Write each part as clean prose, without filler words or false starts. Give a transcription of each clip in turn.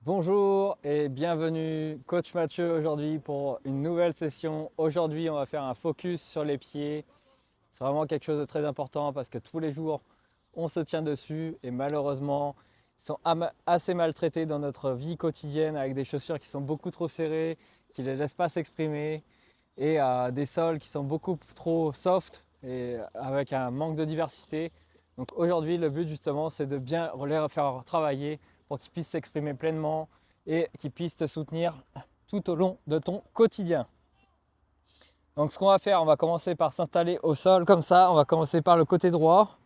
Bonjour et bienvenue, coach Mathieu aujourd'hui pour une nouvelle session. Aujourd'hui, on va faire un focus sur les pieds. C'est vraiment quelque chose de très important parce que tous les jours, on se tient dessus et malheureusement, ils sont assez maltraités dans notre vie quotidienne avec des chaussures qui sont beaucoup trop serrées, qui ne les laissent pas s'exprimer et des sols qui sont beaucoup trop soft et avec un manque de diversité. Donc aujourd'hui, le but justement, c'est de bien les faire travailler pour qu'ils puissent s'exprimer pleinement et qu'ils puissent te soutenir tout au long de ton quotidien. Donc ce qu'on va faire, on va commencer par s'installer au sol comme ça. On va commencer par le côté droit.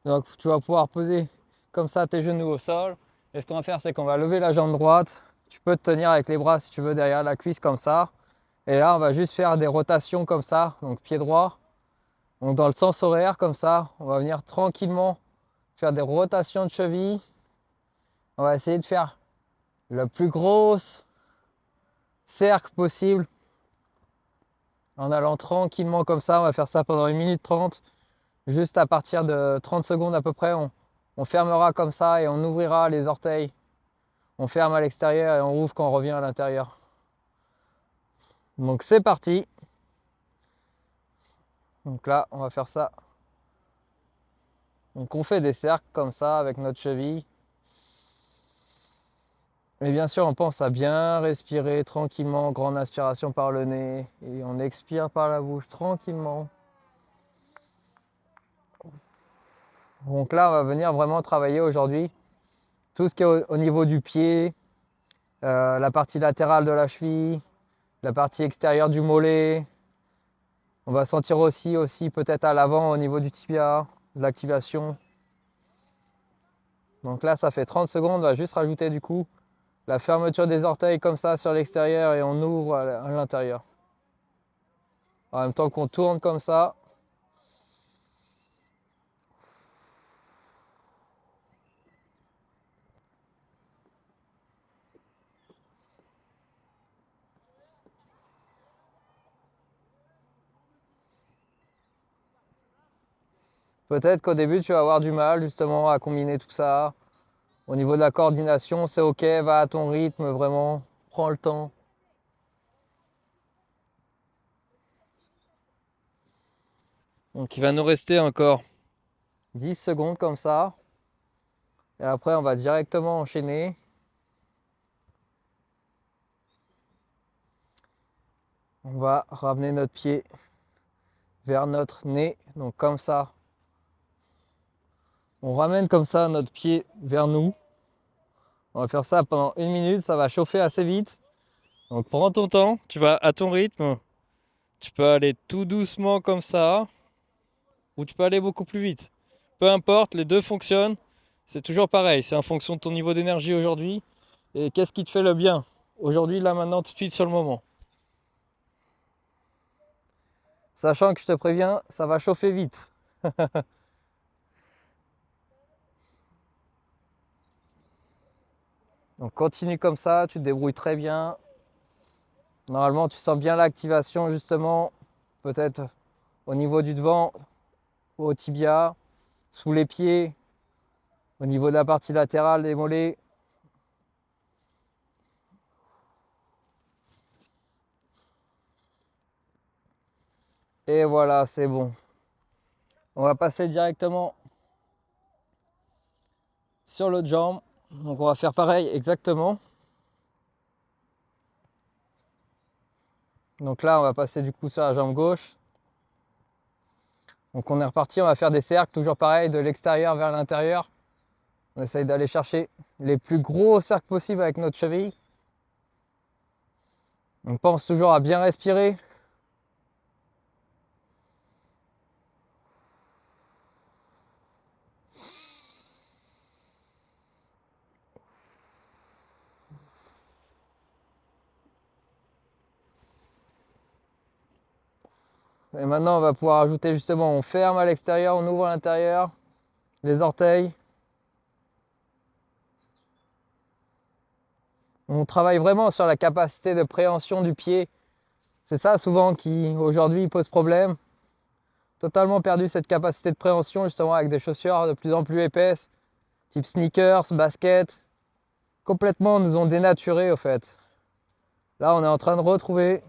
Donc tu vas pouvoir poser comme ça tes genoux au sol. Et ce qu'on va faire, c'est qu'on va lever la jambe droite. Tu peux te tenir avec les bras si tu veux derrière la cuisse comme ça. Et là, on va juste faire des rotations comme ça, donc pied droit. Donc dans le sens horaire comme ça, on va venir tranquillement faire des rotations de cheville. On va essayer de faire le plus gros cercle possible en allant tranquillement comme ça. On va faire ça pendant 1 minute 30. Juste à partir de 30 secondes à peu près, on fermera comme ça et on ouvrira les orteils. On ferme à l'extérieur et on ouvre quand on revient à l'intérieur. Donc c'est parti. Donc là, on va faire ça. Donc on fait des cercles comme ça avec notre cheville. Et bien sûr, on pense à bien respirer tranquillement, grande inspiration par le nez et on expire par la bouche tranquillement. Donc là, on va venir vraiment travailler aujourd'hui tout ce qui est au niveau du pied, la partie latérale de la cheville, la partie extérieure du mollet. On va sentir aussi peut-être à l'avant au niveau du tibia, de l'activation. Donc là, ça fait 30 secondes. On va juste rajouter du coup la fermeture des orteils comme ça sur l'extérieur et on ouvre à l'intérieur. En même temps qu'on tourne comme ça. Peut-être qu'au début, tu vas avoir du mal justement à combiner tout ça. Au niveau de la coordination, c'est ok, va à ton rythme, vraiment, prends le temps. Donc il va nous rester encore 10 secondes comme ça. Et après, on va directement enchaîner. On va ramener notre pied vers notre nez. Donc comme ça. On ramène comme ça notre pied vers nous. On va faire ça pendant 1 minute. Ça va chauffer assez vite. Donc prends ton temps. Tu vas à ton rythme. Tu peux aller tout doucement comme ça. Ou tu peux aller beaucoup plus vite. Peu importe, les deux fonctionnent. C'est toujours pareil. C'est en fonction de ton niveau d'énergie aujourd'hui. Et qu'est-ce qui te fait le bien aujourd'hui, là, maintenant, tout de suite, sur le moment. Sachant que je te préviens, ça va chauffer vite. Donc continue comme ça, tu te débrouilles très bien. Normalement, tu sens bien l'activation justement, peut-être au niveau du devant, au tibia, sous les pieds, au niveau de la partie latérale des mollets. Et voilà, c'est bon. On va passer directement sur l'autre jambe. Donc on va faire pareil exactement. Donc là, on va passer du coup sur la jambe gauche. Donc on est reparti, on va faire des cercles, toujours pareil, de l'extérieur vers l'intérieur. On essaye d'aller chercher les plus gros cercles possibles avec notre cheville. On pense toujours à bien respirer. Et maintenant, on va pouvoir ajouter justement, on ferme à l'extérieur, on ouvre à l'intérieur, les orteils. On travaille vraiment sur la capacité de préhension du pied. C'est ça souvent qui aujourd'hui pose problème. Totalement perdu cette capacité de préhension justement avec des chaussures de plus en plus épaisses, type sneakers, basket. complètement nous ont dénaturés au fait. Là, on est en train de retrouver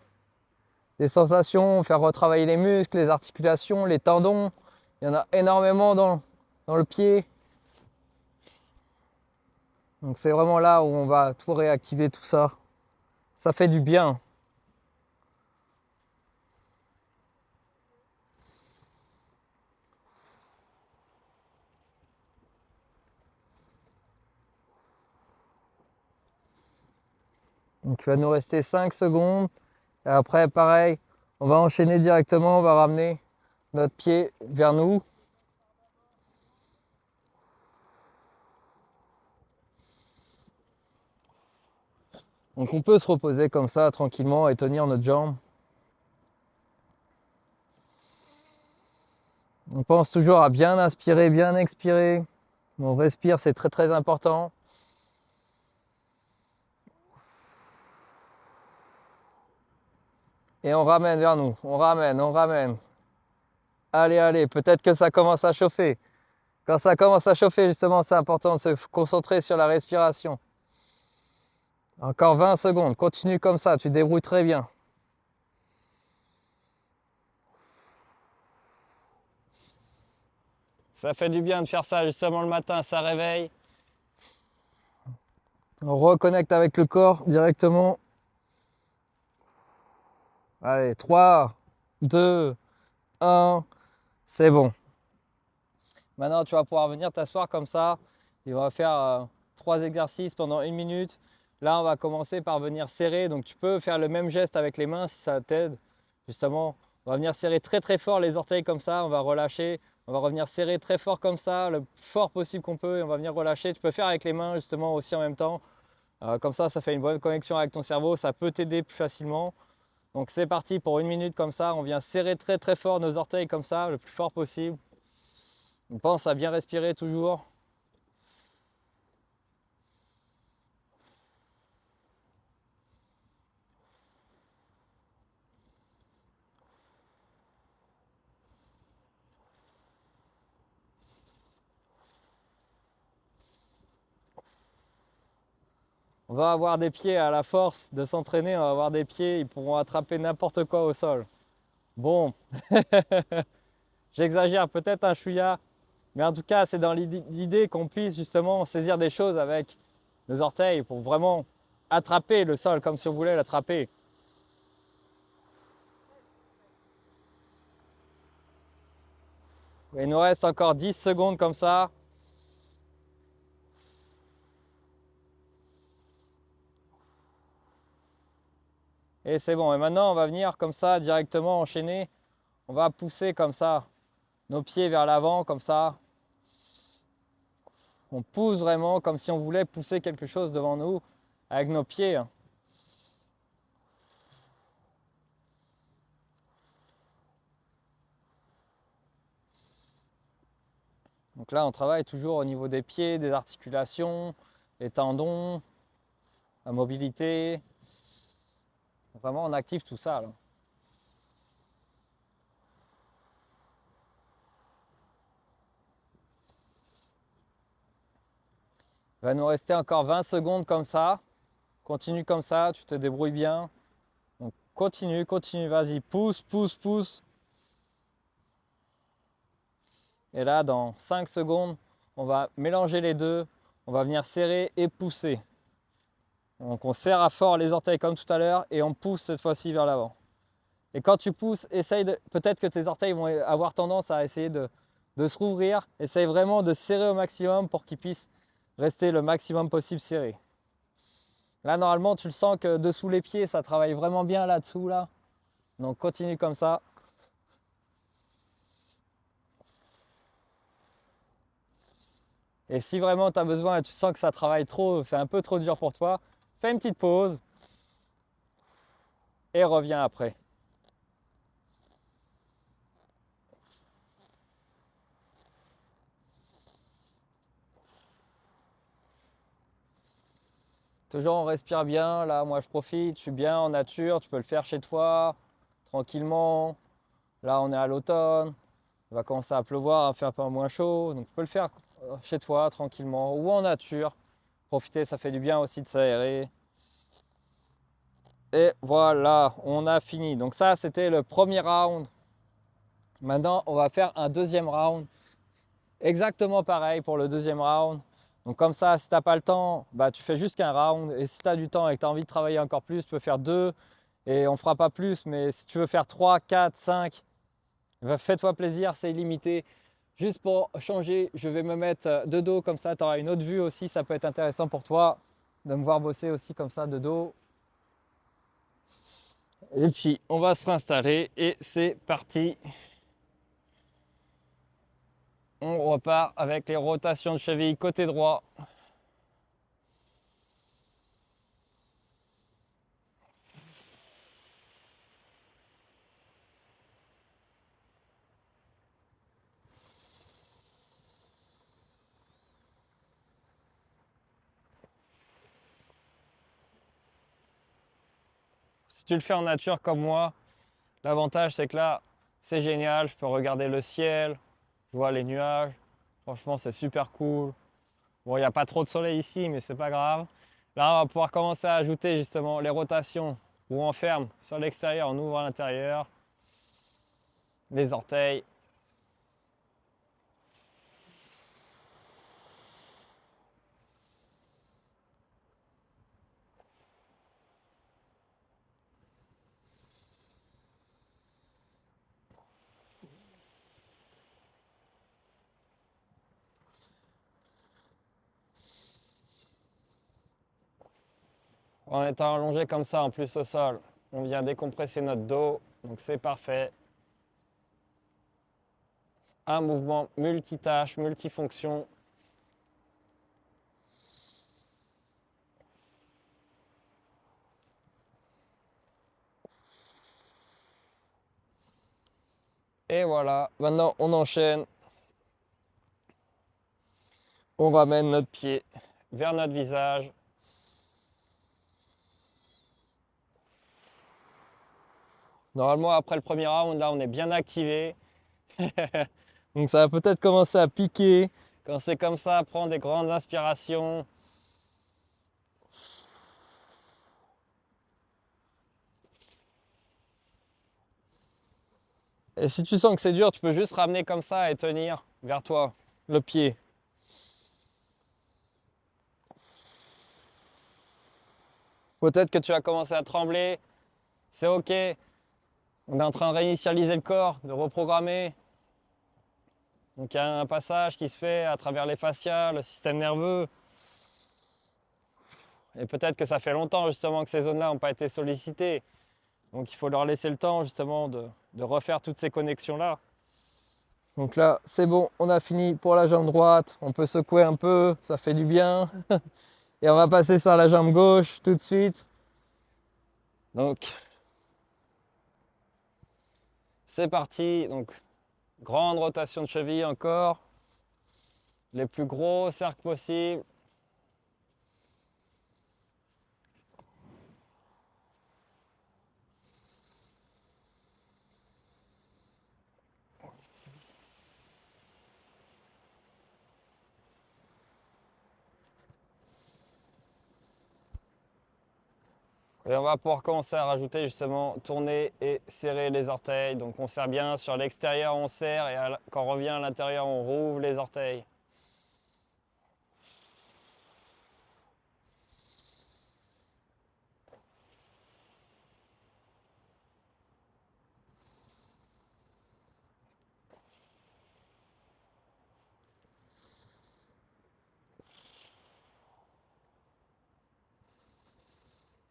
des sensations, faire retravailler les muscles, les articulations, les tendons. Il y en a énormément dans le pied. Donc c'est vraiment là où on va tout réactiver tout ça. Ça fait du bien. Donc il va nous rester 5 secondes. Et après, pareil, on va enchaîner directement, on va ramener notre pied vers nous. Donc on peut se reposer comme ça tranquillement et tenir notre jambe. On pense toujours à bien inspirer, bien expirer. On respire, c'est très très important. Et on ramène vers nous, on ramène, on ramène. Allez, allez, peut-être que ça commence à chauffer. Quand ça commence à chauffer, justement, c'est important de se concentrer sur la respiration. Encore 20 secondes, continue comme ça, tu débrouilles très bien. Ça fait du bien de faire ça justement le matin, ça réveille. On reconnecte avec le corps directement. Allez, 3, 2, 1, c'est bon. Maintenant, tu vas pouvoir venir t'asseoir comme ça. Et on va faire 3 exercices pendant 1 minute. Là, on va commencer par venir serrer. Donc, tu peux faire le même geste avec les mains si ça t'aide. Justement, on va venir serrer très très fort les orteils comme ça. On va relâcher. On va revenir serrer très fort comme ça, le plus fort possible qu'on peut. Et on va venir relâcher. Tu peux faire avec les mains justement aussi en même temps. Comme ça fait une bonne connexion avec ton cerveau. Ça peut t'aider plus facilement. Donc, c'est parti pour 1 minute comme ça. On vient serrer très très fort nos orteils comme ça, le plus fort possible. On pense à bien respirer toujours. On va avoir des pieds à la force de s'entraîner, on va avoir des pieds, ils pourront attraper n'importe quoi au sol. Bon, j'exagère peut-être un chouïa, mais en tout cas, c'est dans l'idée qu'on puisse justement saisir des choses avec nos orteils pour vraiment attraper le sol comme si on voulait l'attraper. Il nous reste encore 10 secondes comme ça. Et c'est bon. Et maintenant, on va venir comme ça directement enchaîner. On va pousser comme ça nos pieds vers l'avant, comme ça. On pousse vraiment comme si on voulait pousser quelque chose devant nous avec nos pieds. Donc là, on travaille toujours au niveau des pieds, des articulations, les tendons, la mobilité. Vraiment, on active tout ça, là. Il va nous rester encore 20 secondes comme ça. Continue comme ça, tu te débrouilles bien. Donc continue, continue, vas-y, pousse, pousse, pousse. Et là, dans 5 secondes, on va mélanger les deux. On va venir serrer et pousser. Donc on serre à fort les orteils comme tout à l'heure et on pousse cette fois-ci vers l'avant. Et quand tu pousses, essaye de, peut-être que tes orteils vont avoir tendance à essayer de se rouvrir. Essaye vraiment de serrer au maximum pour qu'ils puissent rester le maximum possible serrés. Là, normalement, tu le sens que dessous les pieds, ça travaille vraiment bien là-dessous, là. Donc continue comme ça. Et si vraiment tu as besoin et tu sens que ça travaille trop, c'est un peu trop dur pour toi, fais une petite pause et reviens après. Toujours on respire bien, là moi je profite, je suis bien en nature, tu peux le faire chez toi, tranquillement. Là on est à l'automne, il va commencer à pleuvoir, à faire un peu moins chaud, donc tu peux le faire chez toi tranquillement ou en nature. Profitez, ça fait du bien aussi de s'aérer. Et voilà, on a fini. Donc ça, c'était le premier round. Maintenant, on va faire un deuxième round. Exactement pareil pour le deuxième round. Donc comme ça, si tu n'as pas le temps, bah, tu fais juste qu'un round. Et si tu as du temps et que tu as envie de travailler encore plus, tu peux faire 2. Et on ne fera pas plus. Mais si tu veux faire 3, 4, 5, fais-toi plaisir, c'est illimité. Juste pour changer, je vais me mettre de dos comme ça. Tu auras une autre vue aussi. Ça peut être intéressant pour toi de me voir bosser aussi comme ça de dos. Et puis, on va se réinstaller et c'est parti. On repart avec les rotations de cheville côté droit. Si tu le fais en nature comme moi, l'avantage c'est que là, c'est génial. Je peux regarder le ciel, je vois les nuages. Franchement, c'est super cool. Bon, il n'y a pas trop de soleil ici, mais c'est pas grave. Là, on va pouvoir commencer à ajouter justement les rotations où on ferme sur l'extérieur, on ouvre à l'intérieur, les orteils. En étant allongé comme ça en plus au sol, on vient décompresser notre dos, donc c'est parfait. Un mouvement multitâche, multifonction. Et voilà, maintenant on enchaîne. On ramène notre pied vers notre visage. Normalement, après le premier round, là, on est bien activé. Donc ça va peut-être commencer à piquer. Quand c'est comme ça, prends des grandes inspirations. Et si tu sens que c'est dur, tu peux juste ramener comme ça et tenir vers toi le pied. Peut-être que tu vas commencer à trembler. C'est ok. On est en train de réinitialiser le corps, de reprogrammer. Donc il y a un passage qui se fait à travers les fascias, le système nerveux. Et peut-être que ça fait longtemps justement que ces zones-là n'ont pas été sollicitées. Donc il faut leur laisser le temps justement de refaire toutes ces connexions-là. Donc là, c'est bon, on a fini pour la jambe droite. On peut secouer un peu, ça fait du bien. Et on va passer sur la jambe gauche tout de suite. Donc, c'est parti. Donc, grande rotation de cheville encore. Les plus gros cercles possibles. Et on va pouvoir commencer à rajouter justement tourner et serrer les orteils. Donc on serre bien sur l'extérieur, on serre et quand on revient à l'intérieur, on rouvre les orteils.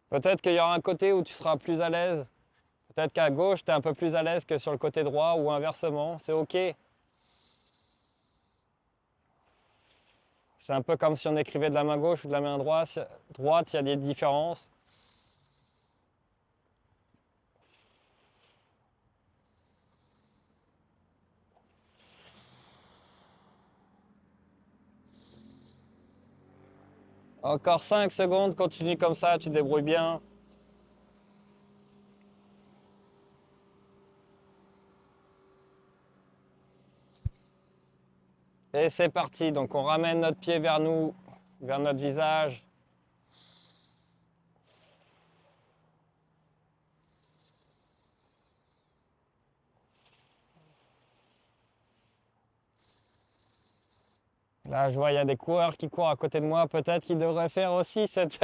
Peut-être qu'il y aura un côté où tu seras plus à l'aise. Peut-être qu'à gauche, tu es un peu plus à l'aise que sur le côté droit ou inversement. C'est ok. C'est un peu comme si on écrivait de la main gauche ou de la main droite. Il y a des différences. Encore 5 secondes, continue comme ça, tu te débrouilles bien. Et c'est parti, donc on ramène notre pied vers nous, vers notre visage. Là, je vois, il y a des coureurs qui courent à côté de moi. Peut-être qu'ils devraient faire aussi cette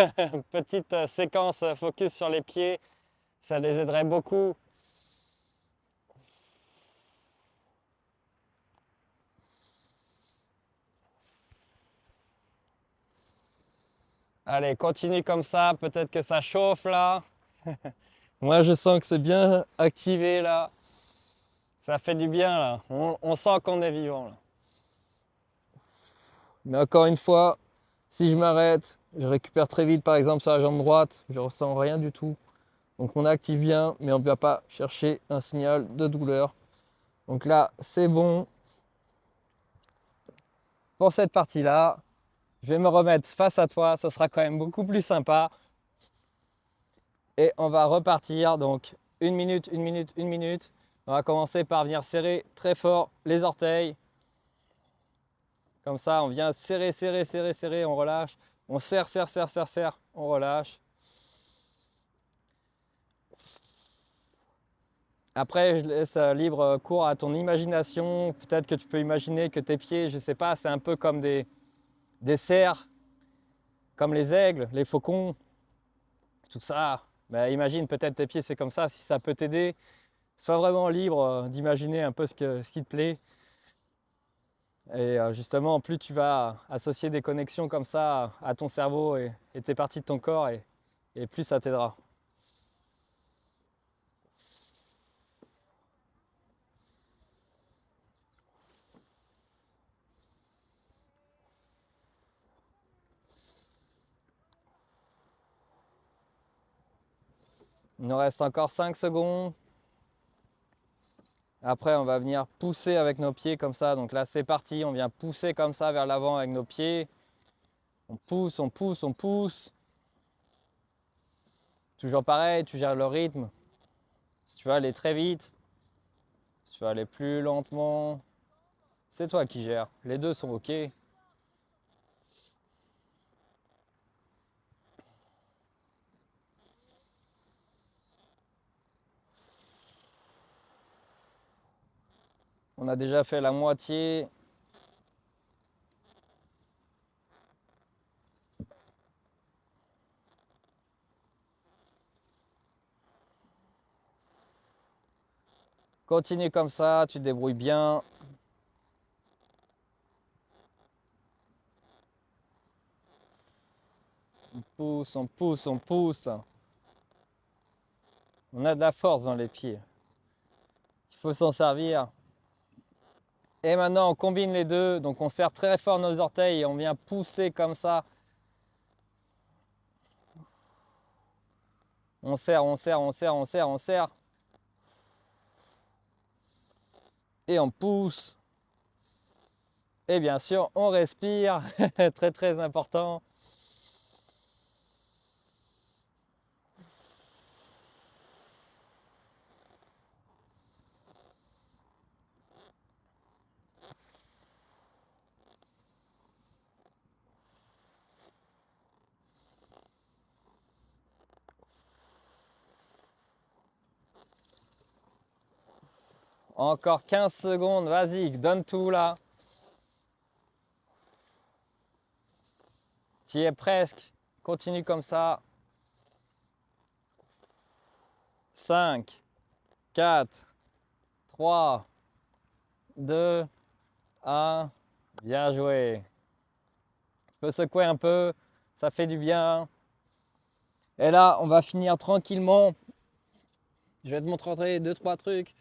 petite séquence focus sur les pieds. Ça les aiderait beaucoup. Allez, continue comme ça. Peut-être que ça chauffe là. Moi, je sens que c'est bien activé là. Ça fait du bien là. On sent qu'on est vivant là. Mais encore une fois, si je m'arrête, je récupère très vite par exemple sur la jambe droite. Je ressens rien du tout. Donc on active bien, mais on ne va pas chercher un signal de douleur. Donc là, c'est bon. Pour cette partie-là, je vais me remettre face à toi. Ce sera quand même beaucoup plus sympa. Et on va repartir. Donc 1 minute, 1 minute, 1 minute. On va commencer par venir serrer très fort les orteils. Comme ça, on vient serrer, serrer, serrer, serrer, on relâche. On serre, serre, serre, serre, serre, on relâche. Après, je laisse libre cours à ton imagination. Peut-être que tu peux imaginer que tes pieds, je ne sais pas, c'est un peu comme des cerfs, comme les aigles, les faucons, tout ça. Ben, imagine peut-être tes pieds, c'est comme ça. Si ça peut t'aider, sois vraiment libre d'imaginer un peu ce qui te plaît. Et justement, plus tu vas associer des connexions comme ça à ton cerveau et tes parties de ton corps, et plus ça t'aidera. Il nous reste encore 5 secondes. Après, on va venir pousser avec nos pieds comme ça. Donc là, c'est parti. On vient pousser comme ça vers l'avant avec nos pieds. On pousse, on pousse, on pousse. Toujours pareil, tu gères le rythme. Si tu veux aller très vite, si tu veux aller plus lentement, c'est toi qui gères. Les deux sont OK. On a déjà fait la moitié. Continue comme ça, tu te débrouilles bien. On pousse, on pousse, on pousse. Là. On a de la force dans les pieds. Il faut s'en servir. Et maintenant, on combine les deux. Donc, on serre très fort nos orteils et on vient pousser comme ça. On serre, on serre, on serre, on serre, on serre. Et on pousse. Et bien sûr, on respire. Très, très important. Encore 15 secondes. Vas-y, donne tout là. Tu y es presque. Continue comme ça. 5, 4, 3, 2, 1. Bien joué. Tu peux secouer un peu. Ça fait du bien. Et là, on va finir tranquillement. Je vais te montrer 2-3 trucs.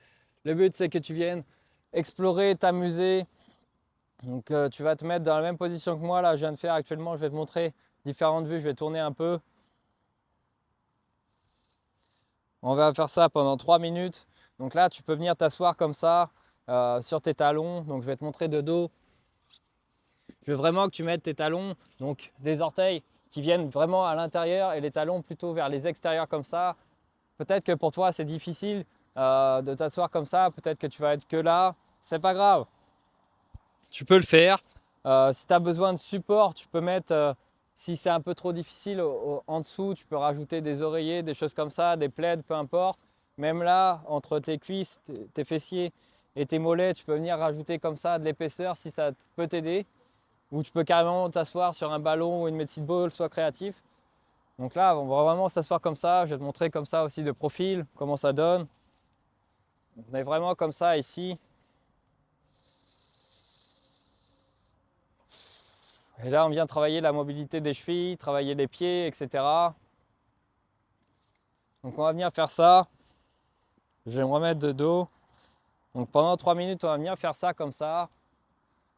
Le but, c'est que tu viennes explorer, t'amuser. Donc, tu vas te mettre dans la même position que moi. Là, je viens de faire actuellement. Je vais te montrer différentes vues. Je vais tourner un peu. On va faire ça pendant 3 minutes. Donc là, tu peux venir t'asseoir comme ça sur tes talons. Donc, je vais te montrer de dos. Je veux vraiment que tu mettes tes talons, donc les orteils qui viennent vraiment à l'intérieur et les talons plutôt vers les extérieurs comme ça. Peut-être que pour toi, c'est difficile de t'asseoir comme ça. Peut-être que tu vas être que là. C'est pas grave. Tu peux le faire. Si tu as besoin de support, tu peux mettre Si c'est un peu trop difficile, en dessous, tu peux rajouter des oreillers, des choses comme ça, des plaids, peu importe. Même là, entre tes cuisses, tes fessiers et tes mollets, tu peux venir rajouter comme ça de l'épaisseur si ça peut t'aider. Ou tu peux carrément t'asseoir sur un ballon ou une medicine ball, sois créatif. Donc là, on va vraiment s'asseoir comme ça. Je vais te montrer comme ça aussi de profil, comment ça donne. On est vraiment comme ça ici. Et là, on vient travailler la mobilité des chevilles, travailler les pieds, etc. Donc on va venir faire ça. Je vais me remettre de dos. Donc pendant 3 minutes, on va venir faire ça comme ça.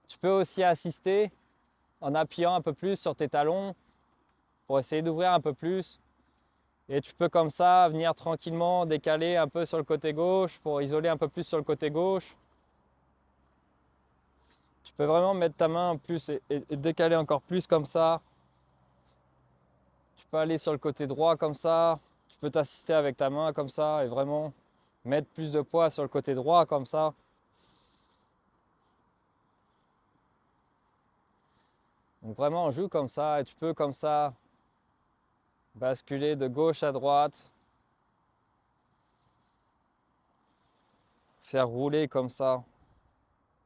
Tu peux aussi assister en appuyant un peu plus sur tes talons pour essayer d'ouvrir un peu plus. Et tu peux comme ça venir tranquillement décaler un peu sur le côté gauche pour isoler un peu plus sur le côté gauche. Tu peux vraiment mettre ta main en plus et décaler encore plus comme ça. Tu peux aller sur le côté droit comme ça. Tu peux t'assister avec ta main comme ça et vraiment mettre plus de poids sur le côté droit comme ça. Donc vraiment on joue comme ça et tu peux comme ça basculer de gauche à droite. Faire rouler comme ça,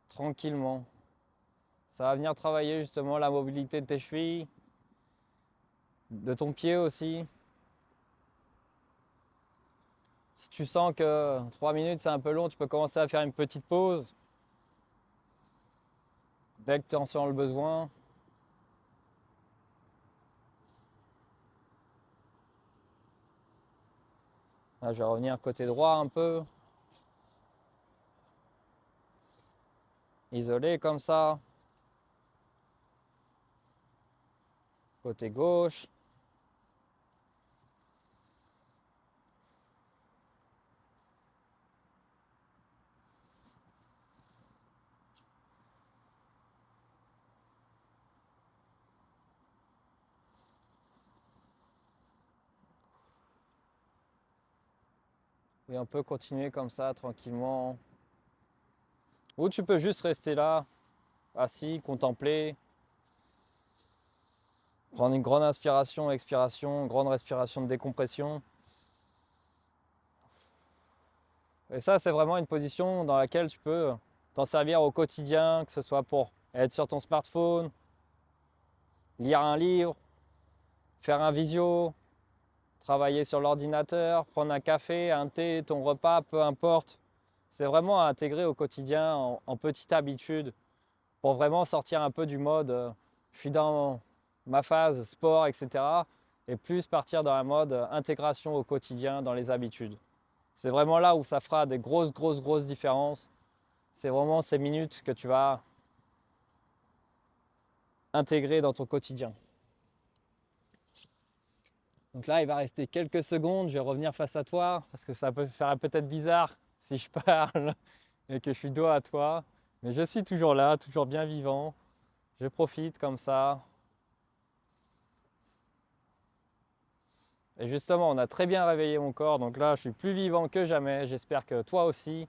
tranquillement. Ça va venir travailler justement la mobilité de tes chevilles, de ton pied aussi. Si tu sens que 3 minutes c'est un peu long, tu peux commencer à faire une petite pause. Dès que tu en sens le besoin. Là, je vais revenir côté droit un peu. Isolé comme ça. Côté gauche. Et on peut continuer comme ça tranquillement. Ou tu peux juste rester là, assis, contempler. Prendre une grande inspiration, expiration, grande respiration de décompression. Et ça, c'est vraiment une position dans laquelle tu peux t'en servir au quotidien, que ce soit pour être sur ton smartphone, lire un livre, faire un visio, travailler sur l'ordinateur, prendre un café, un thé, ton repas, peu importe. C'est vraiment à intégrer au quotidien en petite habitude pour vraiment sortir un peu du mode je suis dans ma phase sport, etc. et plus partir dans un mode intégration au quotidien dans les habitudes. C'est vraiment là où ça fera des grosses différences. C'est vraiment ces minutes que tu vas intégrer dans ton quotidien. Donc là, il va rester quelques secondes. Je vais revenir face à toi parce que ça peut faire peut-être bizarre si je parle et que je suis dos à toi. Mais je suis toujours là, toujours bien vivant. Je profite comme ça. Et justement, on a très bien réveillé mon corps. Donc là, je suis plus vivant que jamais. J'espère que toi aussi,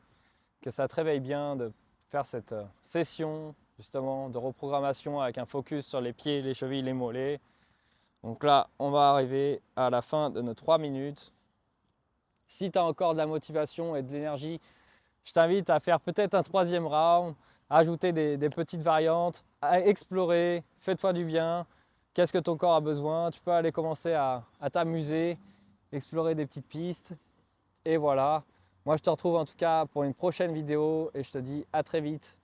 que ça te réveille bien de faire cette session justement de reprogrammation avec un focus sur les pieds, les chevilles, les mollets. Donc là, on va arriver à la fin de nos 3 minutes. Si tu as encore de la motivation et de l'énergie, je t'invite à faire peut-être un 3e round, à ajouter des petites variantes, à explorer, fais-toi du bien. Qu'est-ce que ton corps a besoin? Tu peux aller commencer à t'amuser, explorer des petites pistes. Et voilà. Moi, je te retrouve en tout cas pour une prochaine vidéo et je te dis à très vite.